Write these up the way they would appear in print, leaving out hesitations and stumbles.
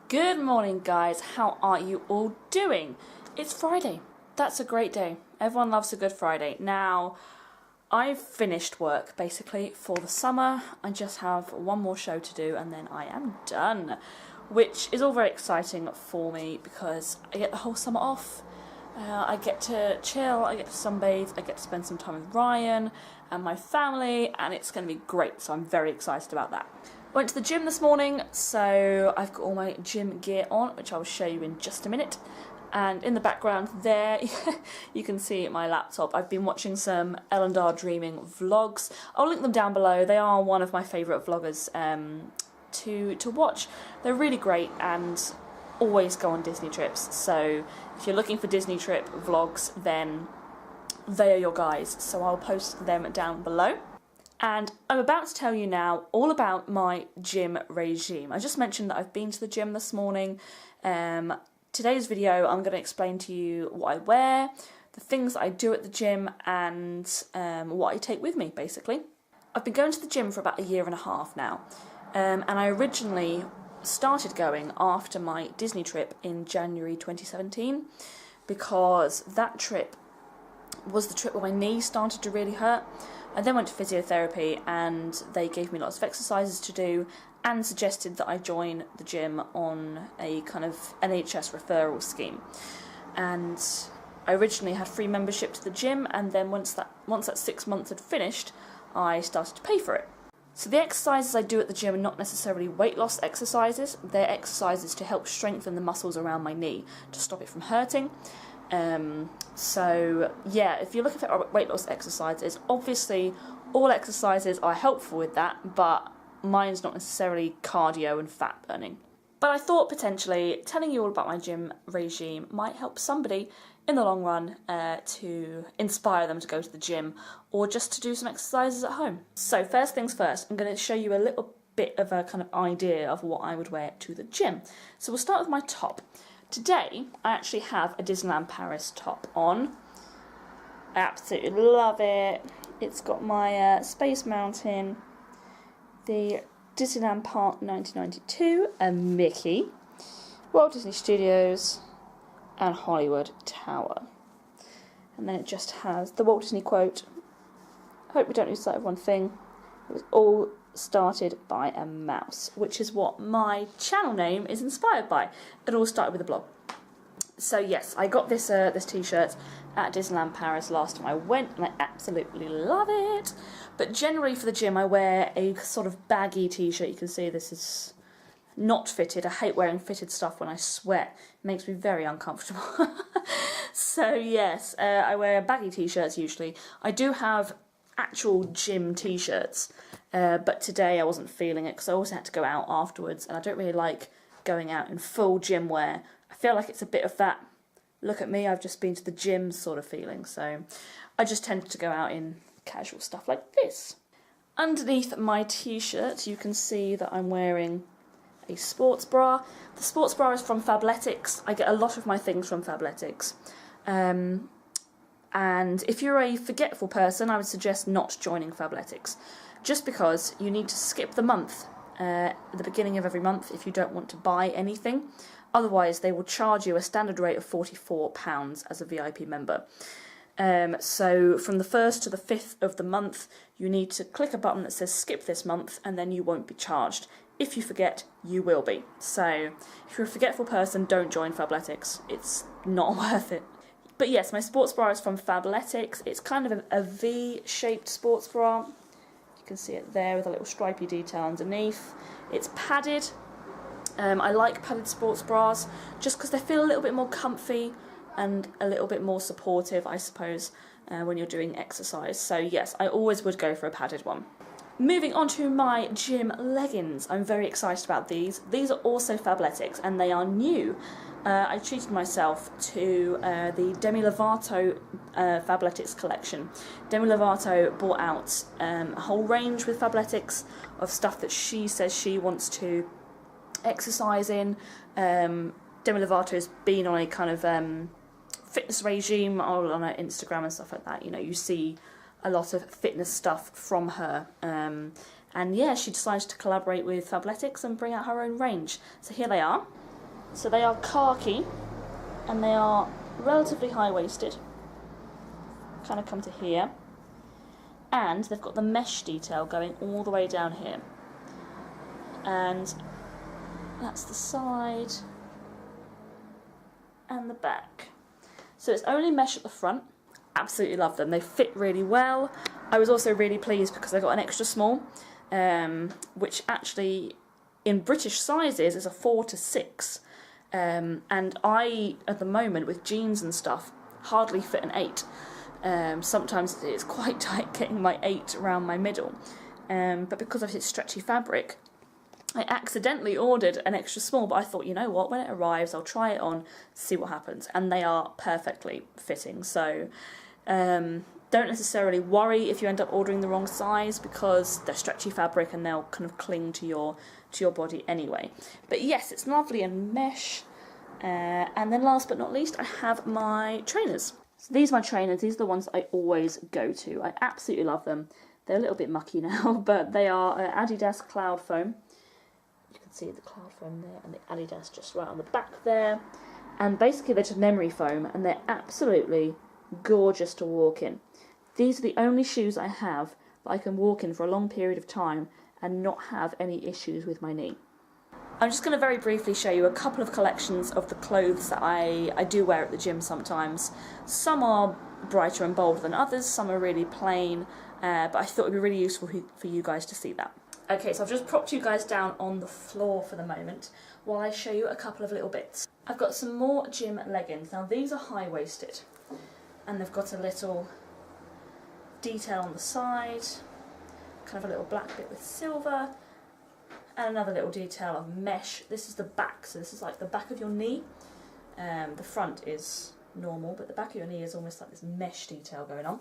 Good morning, guys. How are you all doing? It's Friday. That's a great day. Everyone loves a good Friday. Now, I've finished work basically for the summer. I just have one more show to do and then I am done, which is all very exciting for me because I get the whole summer off. I get to chill, I get to sunbathe, I get to spend some time with Ryan and my family, and it's going to be great, so I'm very excited about that. I went to the gym this morning, so I've got all my gym gear on, which I will show you in just a minute. And in the background there, you can see my laptop. I've been watching some Ellen Dreaming vlogs. I'll link them down below. They are one of my favourite vloggers to watch. They're really great and always go on Disney trips. So if you're looking for Disney trip vlogs, then they are your guys. So I'll post them down below. And I'm about to tell you now all about my gym regime. I just mentioned that I've been to the gym this morning. Today's video, I'm going to explain to you what I wear, the things that I do at the gym, and what I take with me, basically. I've been going to the gym for about a year and a half now, and I originally started going after my Disney trip in January 2017, because that trip was the trip where my knee started to really hurt. I then went to physiotherapy and they gave me lots of exercises to do and suggested that I join the gym on a kind of NHS referral scheme. And I originally had free membership to the gym, and then once that 6 months had finished, I started to pay for it. So the exercises I do at the gym are not necessarily weight loss exercises, they're exercises to help strengthen the muscles around my knee to stop it from hurting. So yeah, if you're looking for weight loss exercises, obviously all exercises are helpful with that, but mine's not necessarily cardio and fat burning. But I thought potentially telling you all about my gym regime might help somebody in the long run to inspire them to go to the gym or just to do some exercises at home. So first things first, I'm going to show you a little bit of a kind of idea of what I would wear to the gym. So we'll start with my top. Today, I actually have a Disneyland Paris top on. I absolutely love it. It's got my Space Mountain, the Disneyland Park 1992, a Mickey, Walt Disney Studios, and Hollywood Tower. And then it just has the Walt Disney quote, "I hope we don't lose sight of one thing. It was all started by a mouse," which is what my channel name is inspired by. It all started with a blog. So yes, I got this t-shirt at Disneyland Paris last time I went, and I absolutely love it. But generally for the gym I wear a sort of baggy t-shirt. You can see this is not fitted. I hate wearing fitted stuff when I sweat. It makes me very uncomfortable. So yes, I wear baggy t-shirts usually. I do have actual gym t-shirts, but today I wasn't feeling it because I also had to go out afterwards, and I don't really like going out in full gym wear. I feel like it's a bit of that look at me, I've just been to the gym sort of feeling, so I just tend to go out in casual stuff like this. Underneath my t-shirt you can see that I'm wearing a sports bra. The sports bra is from Fabletics. I get a lot of my things from Fabletics. And if you're a forgetful person, I would suggest not joining Fabletics, just because you need to skip the month at the beginning of every month if you don't want to buy anything. Otherwise, they will charge you a standard rate of £44 as a VIP member. So from the 1st to the 5th of the month, you need to click a button that says skip this month, and then you won't be charged. If you forget, you will be. So if you're a forgetful person, don't join Fabletics. It's not worth it. But yes, my sports bra is from Fabletics. It's kind of a V-shaped sports bra. You can see it there with a little stripy detail underneath. It's padded. I like padded sports bras just because they feel a little bit more comfy and a little bit more supportive, I suppose, when you're doing exercise. So yes, I always would go for a padded one. Moving on to my gym leggings. I'm very excited about these. These are also Fabletics and they are new. I treated myself to the Demi Lovato Fabletics collection. Demi Lovato brought out a whole range with Fabletics of stuff that she says she wants to exercise in. Demi Lovato has been on a kind of fitness regime all on her Instagram and stuff like that. You know, you see a lot of fitness stuff from her. And yeah, she decided to collaborate with Fabletics and bring out her own range. So here they are. So they are khaki, and they are relatively high-waisted. Kind of come to here. And they've got the mesh detail going all the way down here. And that's the side and the back. So it's only mesh at the front. Absolutely love them. They fit really well. I was also really pleased because I got an extra small, which actually in British sizes is a 4 to 6. And I, at the moment, with jeans and stuff, hardly fit an 8. Sometimes it's quite tight getting my 8 around my middle. But because of its stretchy fabric, I accidentally ordered an extra small, but I thought, you know what, when it arrives, I'll try it on, see what happens. And they are perfectly fitting. So don't necessarily worry if you end up ordering the wrong size, because they're stretchy fabric and they'll kind of cling to your body anyway. But yes, it's lovely and mesh. And then last but not least, I have my trainers. So these are my trainers. These are the ones that I always go to. I absolutely love them. They're a little bit mucky now, but they are Adidas Cloud Foam. You can see the Cloud Foam there and the Adidas just right on the back there. And basically they're just memory foam, and they're absolutely gorgeous to walk in. These are the only shoes I have that I can walk in for a long period of time and not have any issues with my knee. I'm just going to very briefly show you a couple of collections of the clothes that I do wear at the gym sometimes. Some are brighter and bolder than others, some are really plain, but I thought it would be really useful for you guys to see that. Okay, so I've just propped you guys down on the floor for the moment while I show you a couple of little bits. I've got some more gym leggings. Now these are high-waisted, and they've got a little detail on the side, kind of a little black bit with silver, and another little detail of mesh. This is the back, so this is like the back of your knee. The front is normal, but the back of your knee is almost like this mesh detail going on.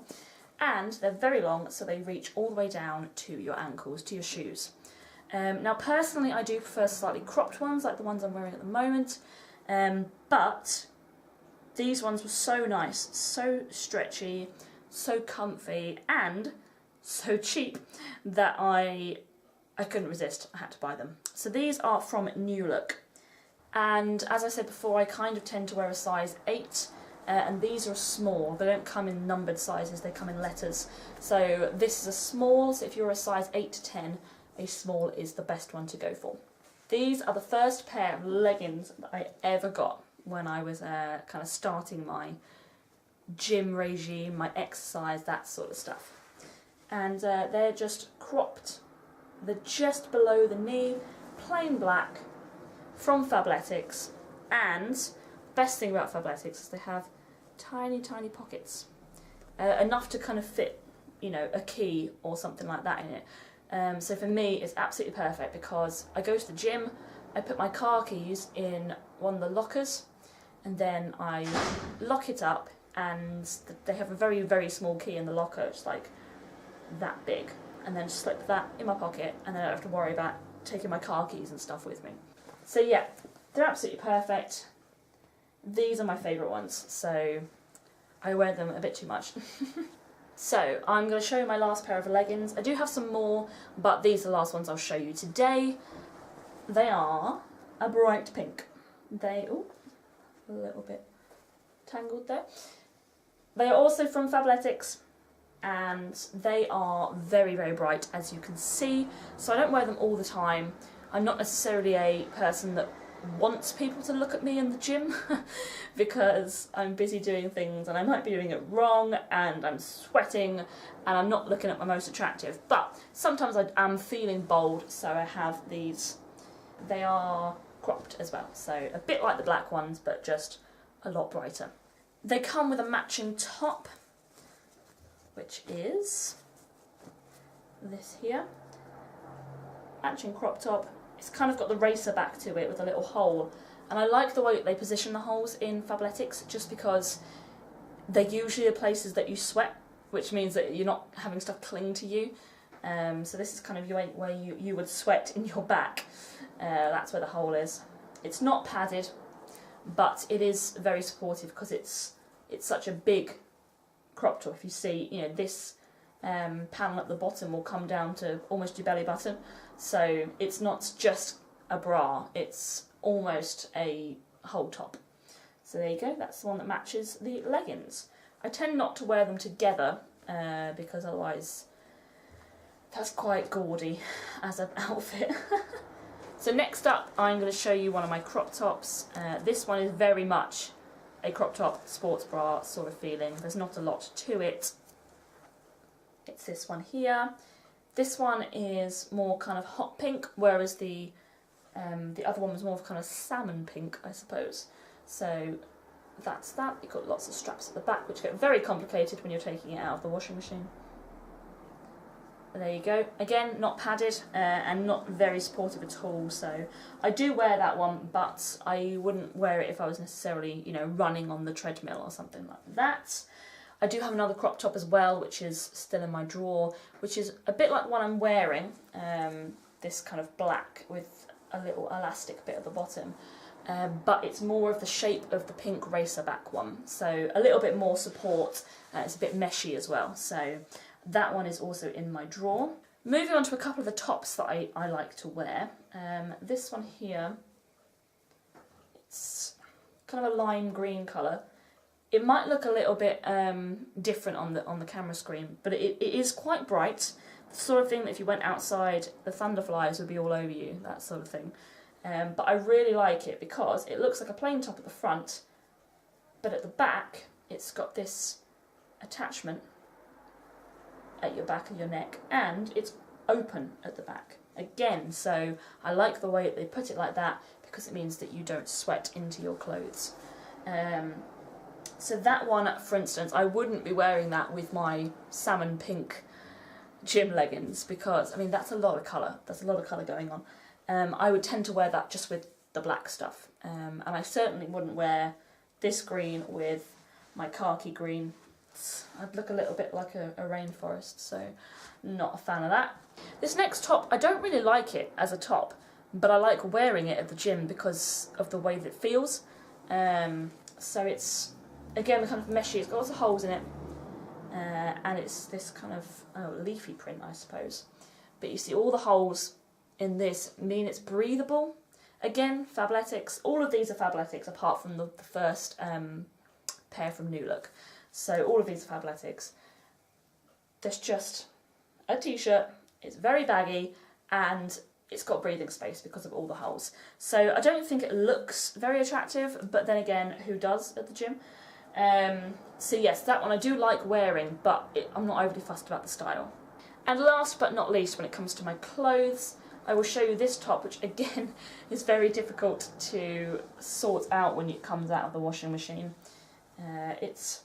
And they're very long, so they reach all the way down to your ankles, to your shoes. Now personally I do prefer slightly cropped ones, like the ones I'm wearing at the moment, but these ones were so nice, so stretchy, so comfy, and so cheap that I couldn't resist. I had to buy them. So these are from New Look, and as I said before, I kind of tend to wear a size 8, and these are small. They don't come in numbered sizes, they come in letters. So this is a small, so if you're a size 8 to 10, a small is the best one to go for. These are the first pair of leggings that I ever got when I was kind of starting my gym regime, my exercise, that sort of stuff. And they're just cropped. They're just below the knee, plain black, from Fabletics, and best thing about Fabletics is they have tiny, tiny pockets, enough to kind of fit, you know, a key or something like that in it. So for me, it's absolutely perfect because I go to the gym, I put my car keys in one of the lockers, and then I lock it up, and they have a very, very small key in the locker, it's like that big, and then slip that in my pocket, and then I don't have to worry about taking my car keys and stuff with me. So yeah, they're absolutely perfect. These are my favourite ones, so I wear them a bit too much. So I'm going to show you my last pair of leggings. I do have some more, but these are the last ones I'll show you today. They are a bright pink. Oh, a little bit tangled there. They are also from Fabletics, and they are very, very bright, as you can see. So I don't wear them all the time. I'm not necessarily a person that wants people to look at me in the gym because I'm busy doing things and I might be doing it wrong and I'm sweating and I'm not looking at my most attractive, but sometimes I am feeling bold, so I have these. They are cropped as well, so a bit like the black ones but just a lot brighter. They come with a matching top, which is this here, matching crop top. It's kind of got the racer back to it with a little hole, and I like the way they position the holes in Fabletics just because they're usually the places that you sweat, which means that you're not having stuff cling to you. So this is kind of where you would sweat in your back. That's where the hole is. It's not padded, but it is very supportive because it's such a big crop top. If you see, you know, this panel at the bottom will come down to almost your belly button. So it's not just a bra, it's almost a whole top. So there you go, that's the one that matches the leggings. I tend not to wear them together because otherwise that's quite gaudy as an outfit. So next up, I'm going to show you one of my crop tops. This one is very much a crop top, sports bra sort of feeling. There's not a lot to it. It's this one here. This one is more kind of hot pink, whereas the other one was more of kind of salmon pink, I suppose. So that's that. You've got lots of straps at the back, which get very complicated when you're taking it out of the washing machine. There you go. Again, not padded and not very supportive at all. So I do wear that one, but I wouldn't wear it if I was necessarily, you know, running on the treadmill or something like that. I do have another crop top as well, which is still in my drawer, which is a bit like the one I'm wearing. This kind of black with a little elastic bit at the bottom. But it's more of the shape of the pink racer back one. So a little bit more support. It's a bit meshy as well. So that one is also in my drawer. Moving on to a couple of the tops that I like to wear. This one here, it's kind of a lime green colour. It might look a little bit different on the camera screen, but it is quite bright. The sort of thing that if you went outside, the thunderflies would be all over you, that sort of thing. But I really like it because it looks like a plain top at the front, but at the back it's got this attachment at your back of your neck, and it's open at the back again. So I like the way that they put it like that because it means that you don't sweat into your clothes. So that one, for instance, I wouldn't be wearing that with my salmon pink gym leggings because, I mean, that's a lot of colour. There's a lot of colour going on. I would tend to wear that just with the black stuff. And I certainly wouldn't wear this green with my khaki green. I'd look a little bit like a rainforest, so not a fan of that. This next top, I don't really like it as a top, but I like wearing it at the gym because of the way that it feels. So it's, again, kind of meshy. It's got lots of holes in it, and it's this kind of leafy print, I suppose. But you see all the holes in this mean it's breathable. Again, Fabletics. All of these are Fabletics apart from the first pair from New Look. So all of these are Fabletics. There's just a t-shirt, it's very baggy, and it's got breathing space because of all the holes. So I don't think it looks very attractive, but then again, who does at the gym? So yes, that one I do like wearing, but I'm not overly fussed about the style. And last but not least, when it comes to my clothes, I will show you this top, which again is very difficult to sort out when it comes out of the washing machine. It's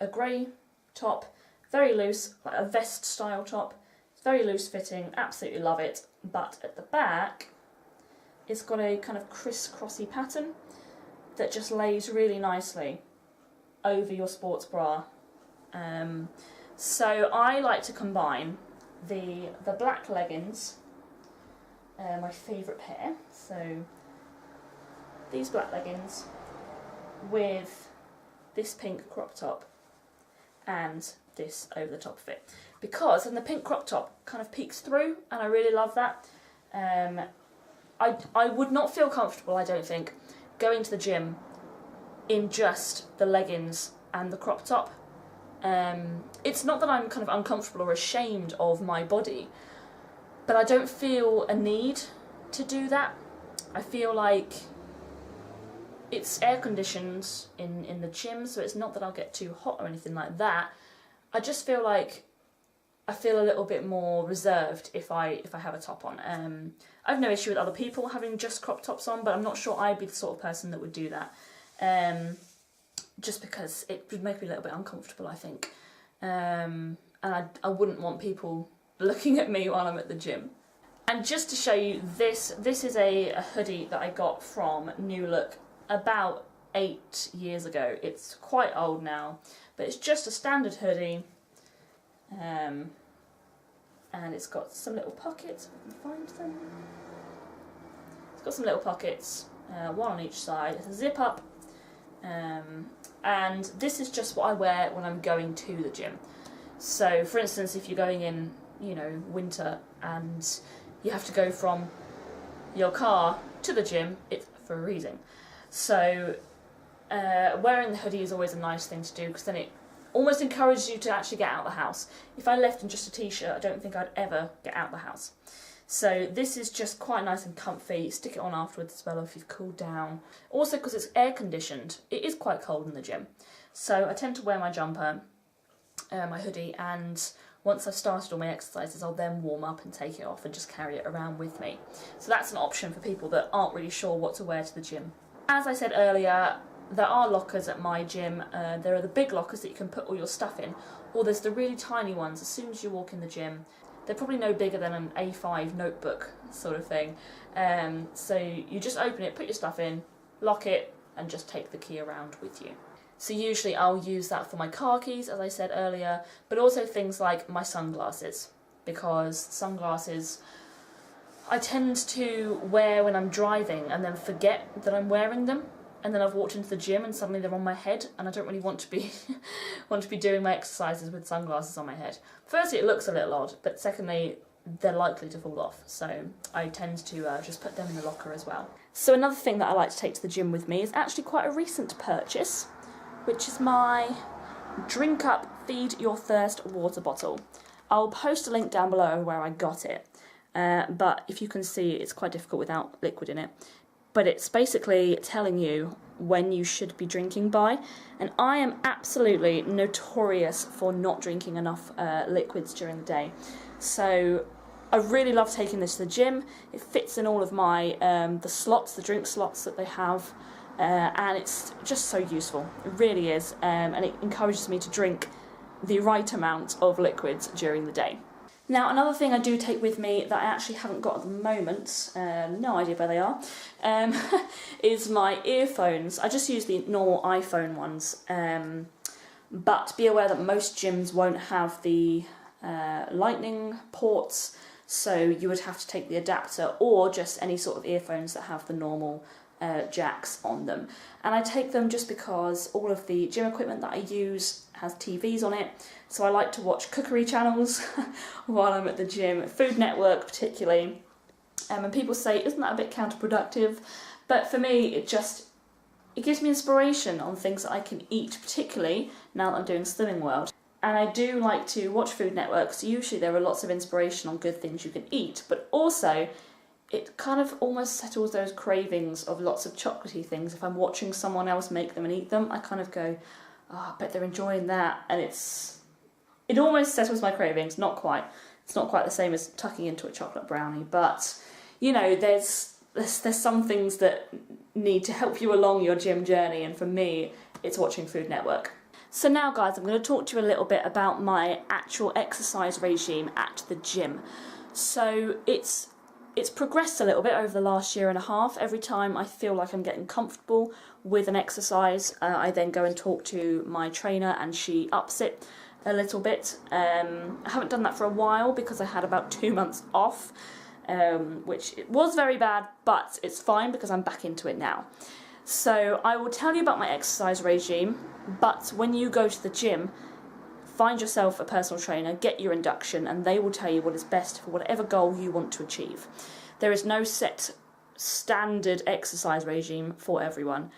a grey top, very loose, like a vest style top. It's very loose fitting, absolutely love it. But at the back, it's got a kind of criss-crossy pattern that just lays really nicely over your sports bra. So I like to combine the black leggings, my favourite pair, so these black leggings with this pink crop top and this over the top of it, because then the pink crop top kind of peeks through, and I really love that. I would not feel comfortable, I don't think, going to the gym in just the leggings and the crop top. It's not that I'm kind of uncomfortable or ashamed of my body, but I don't feel a need to do that. I feel like it's air conditioned in the gym, so it's not that I'll get too hot or anything like that. I just feel like I feel a little bit more reserved if I have a top on. I have no issue with other people having just crop tops on, but I'm not sure I'd be the sort of person that would do that. Just because it would make me a little bit uncomfortable, I think. And I wouldn't want people looking at me while I'm at the gym. And just to show you this is a hoodie that I got from New Look about 8 years ago. It's quite old now, but it's just a standard hoodie. And it's got some little pockets, if I can find them. It's got some little pockets, one on each side. It's a zip up. And this is just what I wear when I'm going to the gym. So for instance, if you're going in, winter and you have to go from your car to to the gym, it's freezing. So wearing the hoodie is always a nice thing to do because then it almost encourages you to actually get out of the house. If I left in just a t-shirt, I don't think I'd ever get out of the house. So this is just quite nice and comfy. Stick it on afterwards as well if you've cooled down. Also because it's air conditioned, it is quite cold in the gym. So I tend to wear my jumper, my hoodie, and once I've started all my exercises, I'll then warm up and take it off and just carry it around with me. So that's an option for people that aren't really sure what to wear to the gym. As I said earlier, there are lockers at my gym. There are the big lockers that you can put all your stuff in, or there's the really tiny ones as soon as you walk in the gym. They're probably no bigger than an A5 notebook sort of thing. So you just open it, put your stuff in, lock it, and just take the key around with you. So usually I'll use that for my car keys, as I said earlier, but also things like my sunglasses, because sunglasses I tend to wear when I'm driving and then forget that I'm wearing them, and then I've walked into the gym and suddenly they're on my head, and I don't really want to be doing my exercises with sunglasses on my head. Firstly, it looks a little odd, but secondly, they're likely to fall off, so I tend to just put them in the locker as well. So another thing that I like to take to the gym with me is actually quite a recent purchase, which is my Drink Up Feed Your Thirst water bottle. I'll post a link down below where I got it, but if you can see, it's quite difficult without liquid in it. But it's basically telling you when you should be drinking by, and I am absolutely notorious for not drinking enough liquids during the day. So I really love taking this to the gym. It fits in all of my the drink slots that they have. And it's just so useful, it really is, and it encourages me to drink the right amount of liquids during the day. Now, another thing I do take with me that I actually haven't got at the moment, no idea where they are, is my earphones. I just use the normal iPhone ones, but be aware that most gyms won't have the lightning ports, so you would have to take the adapter or just any sort of earphones that have the normal jacks on them. And I take them just because all of the gym equipment that I use has TVs on it, so I like to watch cookery channels while I'm at the gym, Food Network particularly, and people say, isn't that a bit counterproductive? But for me, it gives me inspiration on things that I can eat, particularly now that I'm doing Slimming World. And I do like to watch Food Network, so usually there are lots of inspiration on good things you can eat, but also it kind of almost settles those cravings of lots of chocolatey things. If I'm watching someone else make them and eat them, I kind of go, oh, I bet they're enjoying that, and it almost settles my cravings. Not quite. It's not quite the same as tucking into a chocolate brownie, but you know, there's some things that need to help you along your gym journey, and for me, it's watching Food Network. So now, guys, I'm going to talk to you a little bit about my actual exercise regime at the gym. So it's progressed a little bit over the last year and a half. Every time I feel like I'm getting comfortable with an exercise, I then go and talk to my trainer and she ups it a little bit. I haven't done that for a while because I had about 2 months off, which it was very bad, but it's fine because I'm back into it now. So I will tell you about my exercise regime, but when you go to the gym, find yourself a personal trainer, get your induction, and they will tell you what is best for whatever goal you want to achieve. There is no set standard exercise regime for everyone.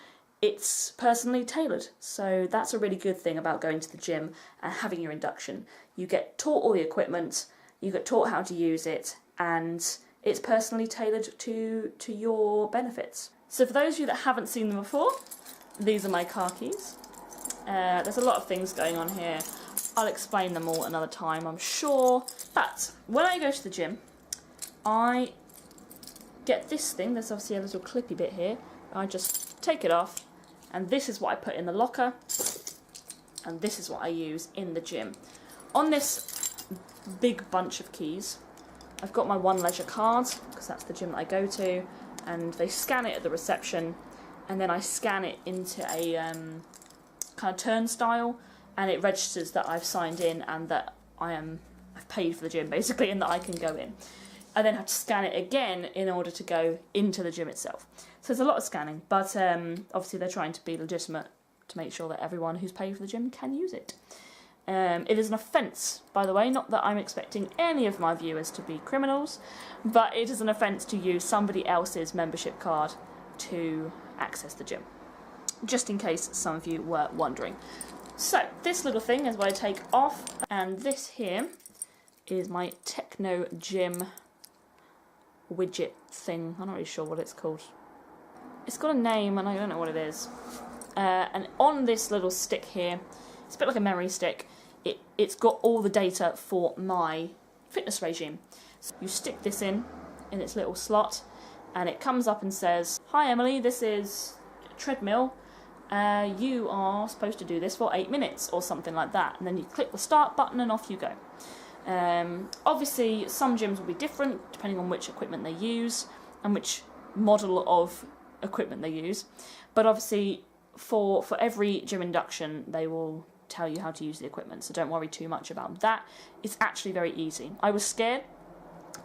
It's personally tailored, so that's a really good thing about going to the gym and having your induction. You get taught all the equipment, you get taught how to use it, and it's personally tailored to your benefits. So for those of you that haven't seen them before, these are my car keys. There's a lot of things going on here. I'll explain them all another time, I'm sure. But when I go to the gym, I get this thing. There's obviously a little clippy bit here. I just take it off, and this is what I put in the locker, and this is what I use in the gym. On this big bunch of keys, I've got my One Leisure card, because that's the gym that I go to, and they scan it at the reception, and then I scan it into a kind of turnstile, and it registers that I've signed in and that I've paid for the gym, basically, and that I can go in. I then have to scan it again in order to go into the gym itself. So there's a lot of scanning, but obviously they're trying to be legitimate to make sure that everyone who's paid for the gym can use it. It is an offence, by the way, not that I'm expecting any of my viewers to be criminals, but it is an offence to use somebody else's membership card to access the gym, just in case some of you were wondering. So, this little thing is what I take off, and this here is my Techno Gym widget thing. I'm not really sure what it's called. It's got a name, and I don't know what it is. And on this little stick here, it's a bit like a memory stick, it's got all the data for my fitness regime. So you stick this in its little slot, and it comes up and says, "Hi Emily, this is treadmill. You are supposed to do this for 8 minutes," or something like that. And then you click the start button and off you go. Obviously, some gyms will be different depending on which equipment they use and which model of equipment they use. But obviously, for every gym induction, they will tell you how to use the equipment, so don't worry too much about that. It's actually very easy. I was scared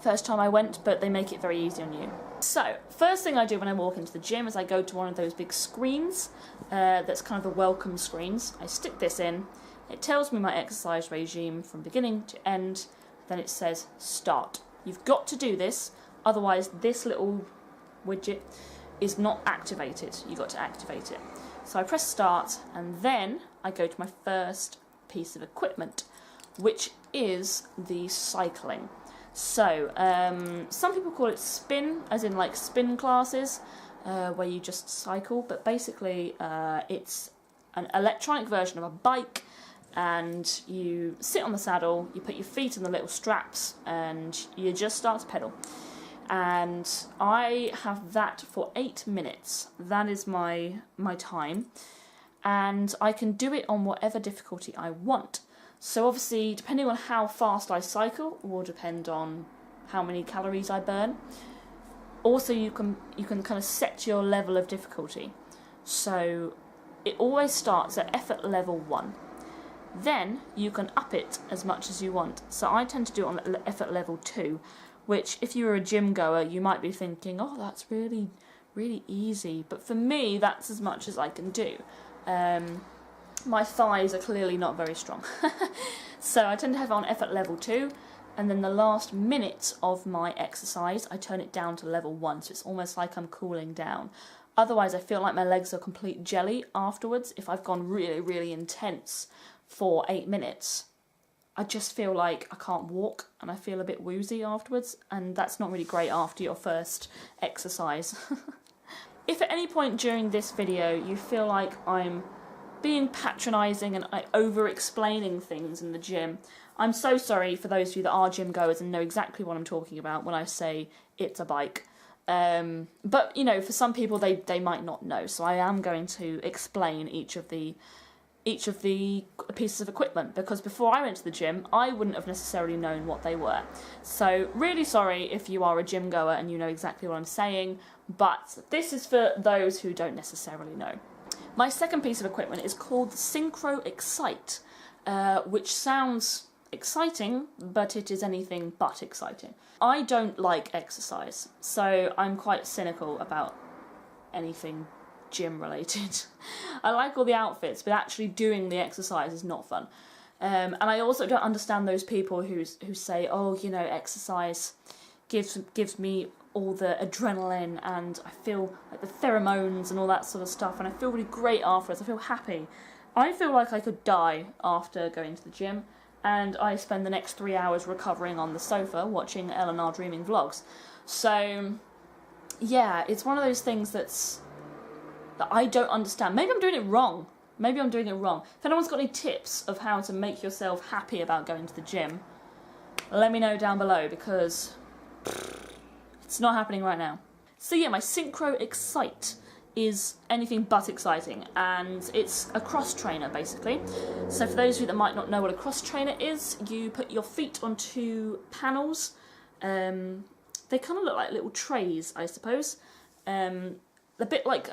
first time I went, but they make it very easy on you. So, first thing I do when I walk into the gym is I go to one of those big screens, that's kind of the welcome screens. I stick this in, it tells me my exercise regime from beginning to end, then it says start. You've got to do this, otherwise this little widget is not activated. You've got to activate it. So I press start, and then I go to my first piece of equipment, which is the cycling. So, some people call it spin, as in like spin classes, where you just cycle, but basically it's an electronic version of a bike, and you sit on the saddle, you put your feet in the little straps, and you just start to pedal. And I have that for 8 minutes. That is my time, and I can do it on whatever difficulty I want. So obviously, depending on how fast I cycle, will depend on how many calories I burn. Also, you can kind of set your level of difficulty. So it always starts at effort level 1. Then you can up it as much as you want. So I tend to do it on effort level 2. Which, if you were a gym goer, you might be thinking, oh, that's really, really easy. But for me, that's as much as I can do. My thighs are clearly not very strong. So I tend to have it on effort level 2. And then the last minute of my exercise, I turn it down to level 1. So it's almost like I'm cooling down. Otherwise, I feel like my legs are complete jelly afterwards. If I've gone really, really intense for 8 minutes, I just feel like I can't walk, and I feel a bit woozy afterwards, and that's not really great after your first exercise. If at any point during this video you feel like I'm being patronising and over-explaining things in the gym, I'm so sorry for those of you that are gym goers and know exactly what I'm talking about when I say it's a bike. But, you know, for some people they might not know, so I am going to explain each of the pieces of equipment, because before I went to the gym, I wouldn't have necessarily known what they were. So really sorry if you are a gym goer and you know exactly what I'm saying, but this is for those who don't necessarily know. My second piece of equipment is called the Synchro Excite, which sounds exciting, but it is anything but exciting. I don't like exercise, so I'm quite cynical about anything gym related. I like all the outfits, but actually doing the exercise is not fun. And I also don't understand those people who say, oh, you know, exercise gives me all the adrenaline, and I feel like the pheromones and all that sort of stuff, and I feel really great afterwards. I feel happy. I feel like I could die after going to the gym, and I spend the next 3 hours recovering on the sofa watching Eleanor Dreaming vlogs. So yeah, it's one of those things that I don't understand. Maybe I'm doing it wrong. If anyone's got any tips of how to make yourself happy about going to the gym, let me know down below, because it's not happening right now. So yeah, my Synchro Excite is anything but exciting, and it's a cross trainer basically. So for those of you that might not know what a cross trainer is, you put your feet onto panels. They kind of look like little trays, I suppose. A bit like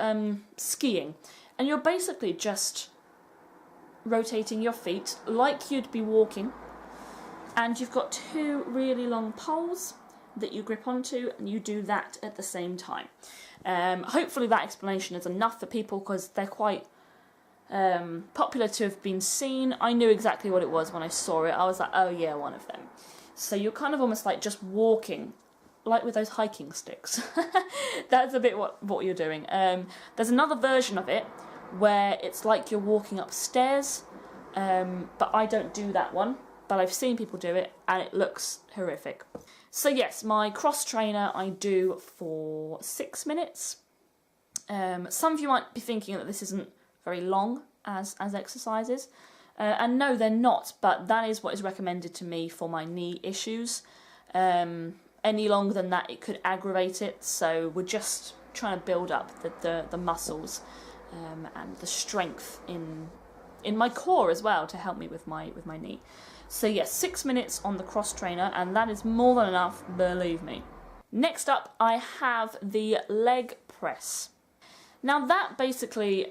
skiing, and you're basically just rotating your feet like you'd be walking, and you've got 2 really long poles that you grip onto, and you do that at the same time. Hopefully that explanation is enough for people, because they're quite popular to have been seen. I knew exactly what it was when I saw it. I was like, oh yeah, one of them. So you're kind of almost like just walking, like with those hiking sticks. That's a bit what you're doing. There's another version of it where it's like you're walking upstairs, but I don't do that one. But I've seen people do it, and it looks horrific. So yes, my cross trainer I do for 6 minutes. Some of you might be thinking that this isn't very long as exercises. And no, they're not, but that is what is recommended to me for my knee issues. Any longer than that, it could aggravate it, so we're just trying to build up the muscles and the strength in my core as well to help me with my knee. So yes, 6 minutes on the cross trainer, and that is more than enough, believe me. Next up, I have the leg press. Now that basically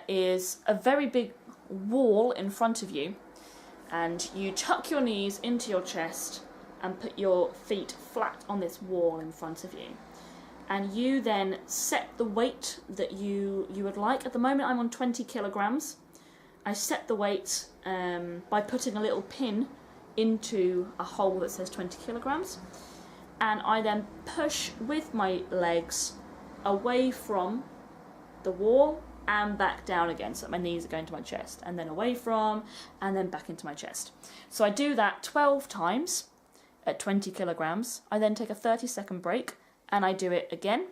is a very big wall in front of you, and you tuck your knees into your chest and put your feet flat on this wall in front of you. And you then set the weight that you would like. At the moment I'm on 20 kilograms. I set the weight by putting a little pin into a hole that says 20 kilograms. And I then push with my legs away from the wall and back down again, so that my knees are going to my chest, and then away from, and then back into my chest. So I do that 12 times at 20 kilograms. I then take a 30-second break, and I do it again,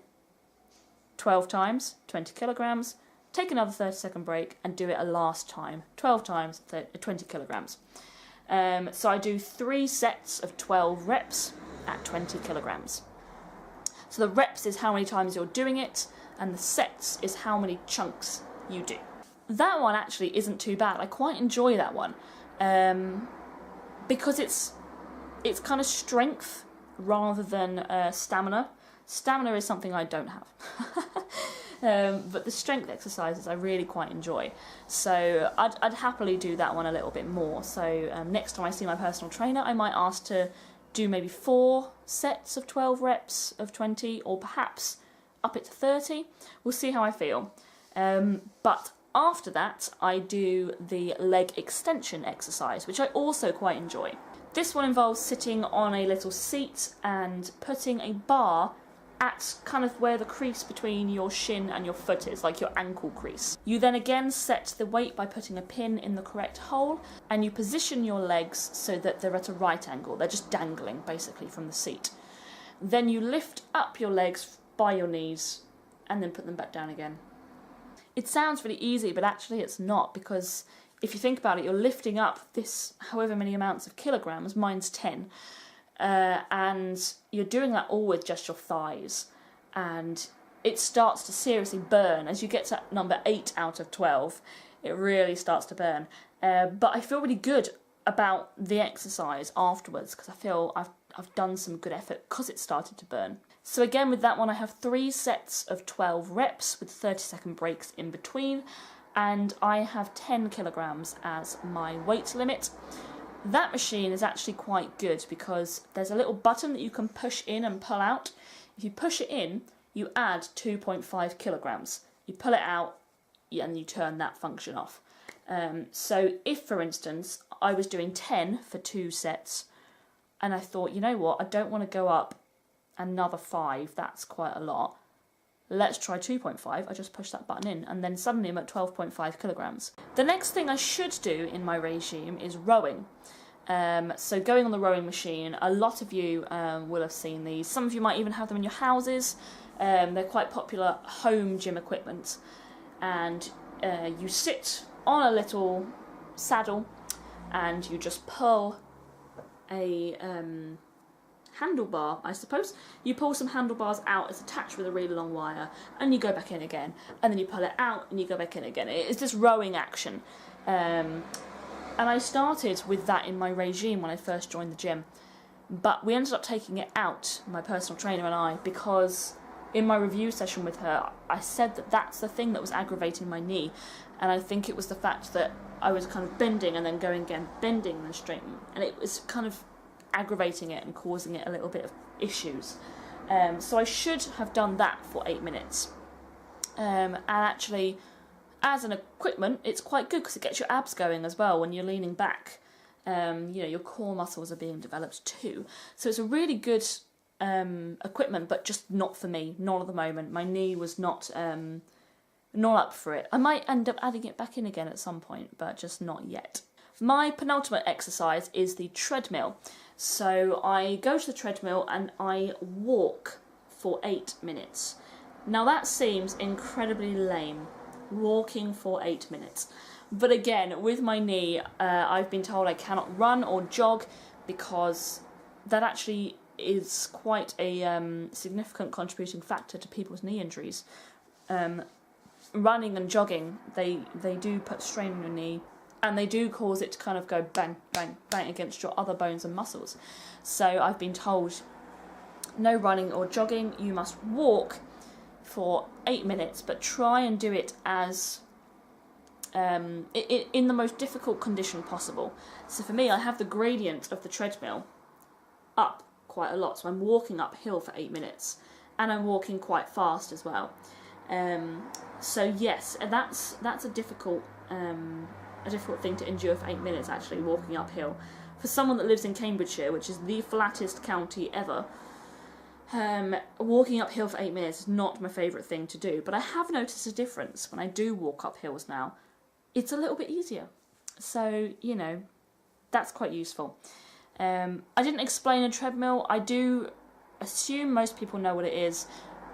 12 times, 20 kilograms, take another 30-second break, and do it a last time, 12 times, 20 kilograms. So I do 3 sets of 12 reps at 20 kilograms. So the reps is how many times you're doing it, and the sets is how many chunks you do. That one actually isn't too bad. I quite enjoy that one because it's kind of strength rather than stamina. Stamina is something I don't have. But the strength exercises I really quite enjoy. So I'd happily do that one a little bit more. So next time I see my personal trainer, I might ask to do maybe 4 sets of 12 reps of 20, or perhaps up it to 30. We'll see how I feel. But after that, I do the leg extension exercise, which I also quite enjoy. This one involves sitting on a little seat and putting a bar at kind of where the crease between your shin and your foot is, like your ankle crease. You then again set the weight by putting a pin in the correct hole, and you position your legs so that they're at a right angle. They're just dangling basically from the seat. Then you lift up your legs by your knees and then put them back down again. It sounds really easy, but actually it's not, because if you think about it, you're lifting up this however many amounts of kilograms, mine's 10, and you're doing that all with just your thighs, and it starts to seriously burn. As you get to number 8 out of 12, it really starts to burn. But I feel really good about the exercise afterwards, because I feel I've done some good effort because it started to burn. So again, with that one, I have 3 sets of 12 reps with 30-second breaks in between, and I have 10 kilograms as my weight limit. That machine is actually quite good because there's a little button that you can push in and pull out. If you push it in, you add 2.5 kilograms. You pull it out and you turn that function off. So if, for instance, I was doing 10 for 2 sets, and I thought, you know what, I don't want to go up another 5, that's quite a lot. Let's try 2.5. I just push that button in, and then suddenly I'm at 12.5 kilograms. The next thing I should do in my regime is rowing. So going on the rowing machine, a lot of you will have seen these. Some of you might even have them in your houses. They're quite popular home gym equipment. And you sit on a little saddle and you just pull a handlebar, I suppose. You pull some handlebars out, it's attached with a really long wire, and you go back in again, and then you pull it out and you go back in again. It's this rowing action. And I started with that in my regime when I first joined the gym, but we ended up taking it out, my personal trainer and I, because in my review session with her, I said that that's the thing that was aggravating my knee, and I think it was the fact that I was kind of bending and then going again, bending and then straightening, and it was kind of aggravating it and causing it a little bit of issues. So I should have done that for 8 minutes. And actually, as an equipment, it's quite good because it gets your abs going as well when you're leaning back. You know, your core muscles are being developed too. So it's a really good equipment, but just not for me, not at the moment. My knee was not up for it. I might end up adding it back in again at some point, but just not yet. My penultimate exercise is the treadmill. So I go to the treadmill and I walk for 8 minutes. Now that seems incredibly lame, walking for 8 minutes. But again, with my knee, I've been told I cannot run or jog because that actually is quite a significant contributing factor to people's knee injuries. Running and jogging, they do put strain on your knee, and they do cause it to kind of go bang, bang, bang against your other bones and muscles. So I've been told, no running or jogging, you must walk for 8 minutes, but try and do it as in the most difficult condition possible. So for me, I have the gradient of the treadmill up quite a lot, so I'm walking uphill for 8 minutes, and I'm walking quite fast as well. So yes, that's a difficult thing to endure for 8 minutes, actually, walking uphill. For someone that lives in Cambridgeshire, which is the flattest county ever, walking uphill for 8 minutes is not my favourite thing to do, but I have noticed a difference when I do walk up hills now. It's a little bit easier. So, you know, that's quite useful. I didn't explain a treadmill. I do assume most people know what it is,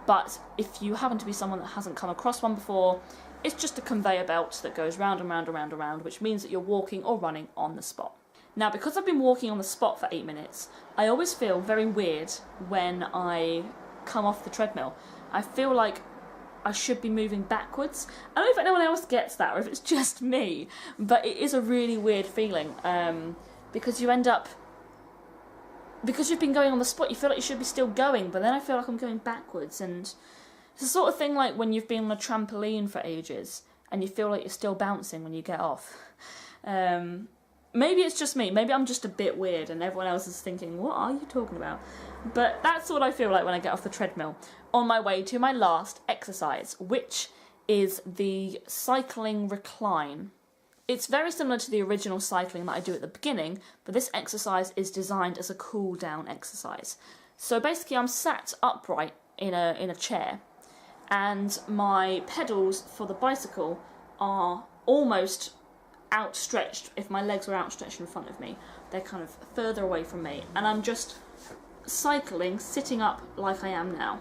but if you happen to be someone that hasn't come across one before, it's just a conveyor belt that goes round and round and round and round, which means that you're walking or running on the spot. Now, because I've been walking on the spot for 8 minutes, I always feel very weird when I come off the treadmill. I feel like I should be moving backwards. I don't know if anyone else gets that or if it's just me, but it is a really weird feeling because you end up, because you've been going on the spot, you feel like you should be still going, but then I feel like I'm going backwards. And it's the sort of thing like when you've been on a trampoline for ages and you feel like you're still bouncing when you get off. Maybe it's just me. Maybe I'm just a bit weird and everyone else is thinking, what are you talking about? But that's what I feel like when I get off the treadmill on my way to my last exercise, which is the cycling recline. It's very similar to the original cycling that I do at the beginning, but this exercise is designed as a cool down exercise. So basically I'm sat upright in a chair, and my pedals for the bicycle are almost outstretched. If my legs were outstretched in front of me, they're kind of further away from me, and I'm just cycling sitting up like I am now.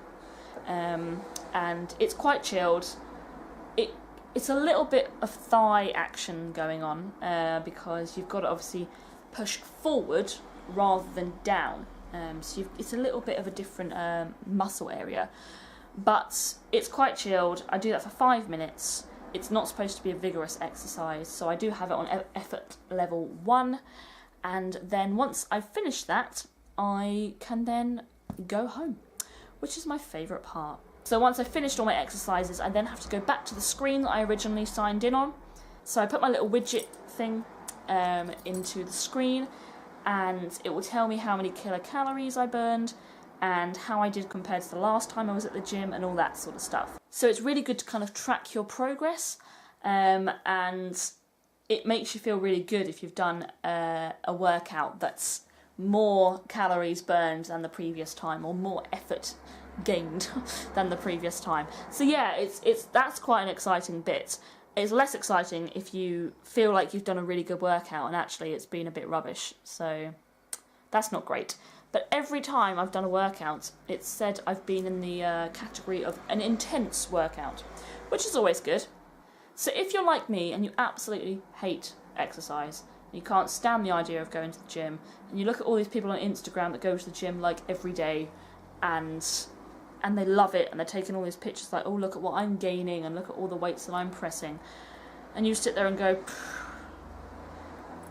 And it's quite chilled. It's a little bit of thigh action going on because you've got to obviously push forward rather than down. So it's a little bit of a different muscle area, but it's quite chilled. I do that for 5 minutes. It's not supposed to be a vigorous exercise, so I do have it on effort level 1, and then once I've finished that, I can then go home, which is my favourite part. So once I've finished all my exercises, I then have to go back to the screen that I originally signed in on. So I put my little widget thing into the screen, and it will tell me how many kilocalories I burned and how I did compared to the last time I was at the gym and all that sort of stuff. So it's really good to kind of track your progress, and it makes you feel really good if you've done a workout that's more calories burned than the previous time, or more effort gained than the previous time. So yeah, that's quite an exciting bit. It's less exciting if you feel like you've done a really good workout and actually it's been a bit rubbish. So that's not great. But every time I've done a workout, it's said I've been in the category of an intense workout, which is always good. So if you're like me and you absolutely hate exercise, you can't stand the idea of going to the gym, and you look at all these people on Instagram that go to the gym like every day, and they love it, and they're taking all these pictures like, oh, look at what I'm gaining, and look at all the weights that I'm pressing, and you sit there and go,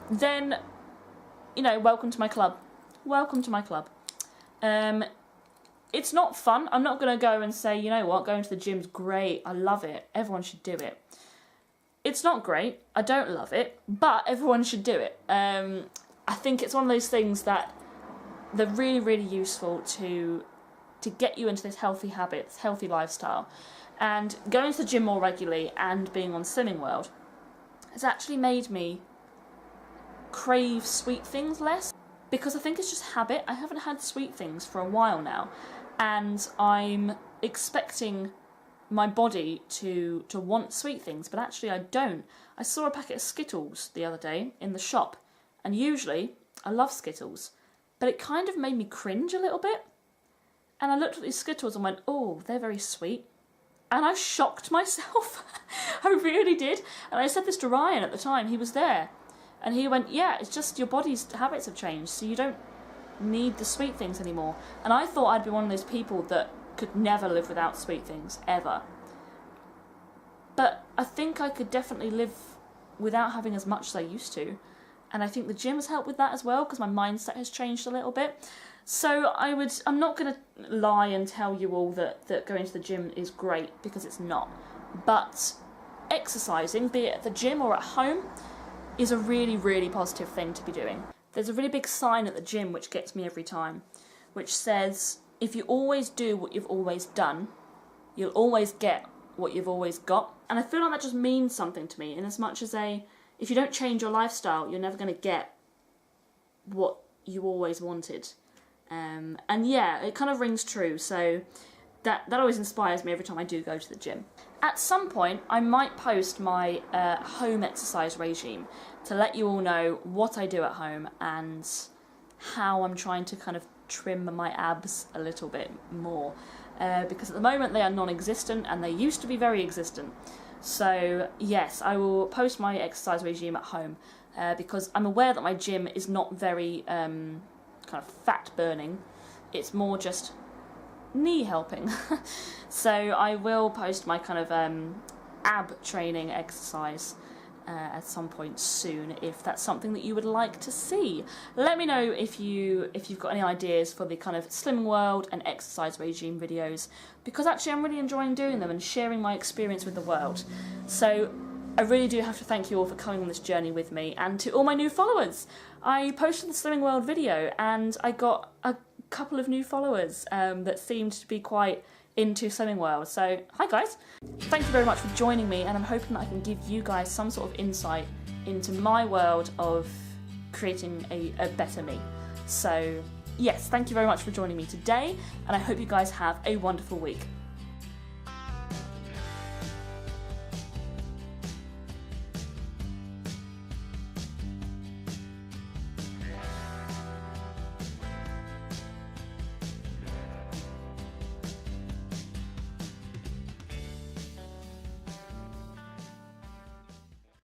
then, you know, welcome to my club. Welcome to my club. It's not fun. I'm not going to go and say, you know what, going to the gym's great, I love it, everyone should do it. It's not great, I don't love it, but everyone should do it. I think it's one of those things that they're really, really useful to get you into this healthy habit, this healthy lifestyle. And going to the gym more regularly and being on Slimming World has actually made me crave sweet things less, because I think it's just habit. I haven't had sweet things for a while now, and I'm expecting my body to want sweet things, but actually I don't. I saw a packet of Skittles the other day in the shop, and usually I love Skittles, but it kind of made me cringe a little bit. And I looked at these Skittles and went, oh, they're very sweet. And I shocked myself. I really did. And I said this to Ryan at the time, he was there. And he went, yeah, it's just your body's habits have changed, so you don't need the sweet things anymore. And I thought I'd be one of those people that could never live without sweet things, ever. But I think I could definitely live without having as much as I used to. And I think the gym has helped with that as well, because my mindset has changed a little bit. So I'm not going to lie and tell you all that going to the gym is great, because it's not. But exercising, be it at the gym or at home, is a really, really positive thing to be doing. There's a really big sign at the gym which gets me every time, which says, if you always do what you've always done, you'll always get what you've always got. And I feel like that just means something to me, in as much as if you don't change your lifestyle, you're never going to get what you always wanted. And yeah, it kind of rings true, so that always inspires me every time I do go to the gym. At some point, I might post my home exercise regime to let you all know what I do at home and how I'm trying to kind of trim my abs a little bit more. Because at the moment they are non-existent, and they used to be very existent. So yes, I will post my exercise regime at home, because I'm aware that my gym is not very kind of fat burning. It's more just knee helping. So I will post my kind of ab training exercise at some point soon, if that's something that you would like to see. Let me know if you've got any ideas for the kind of Slimming World and exercise regime videos, because actually I'm really enjoying doing them and sharing my experience with the world. So I really do have to thank you all for coming on this journey with me, and to all my new followers. I posted the Slimming World video and I got a couple of new followers that seemed to be quite into Slimming World. So hi guys, thank you very much for joining me, and I'm hoping that I can give you guys some sort of insight into my world of creating a better me. So yes, thank you very much for joining me today, and I hope you guys have a wonderful week.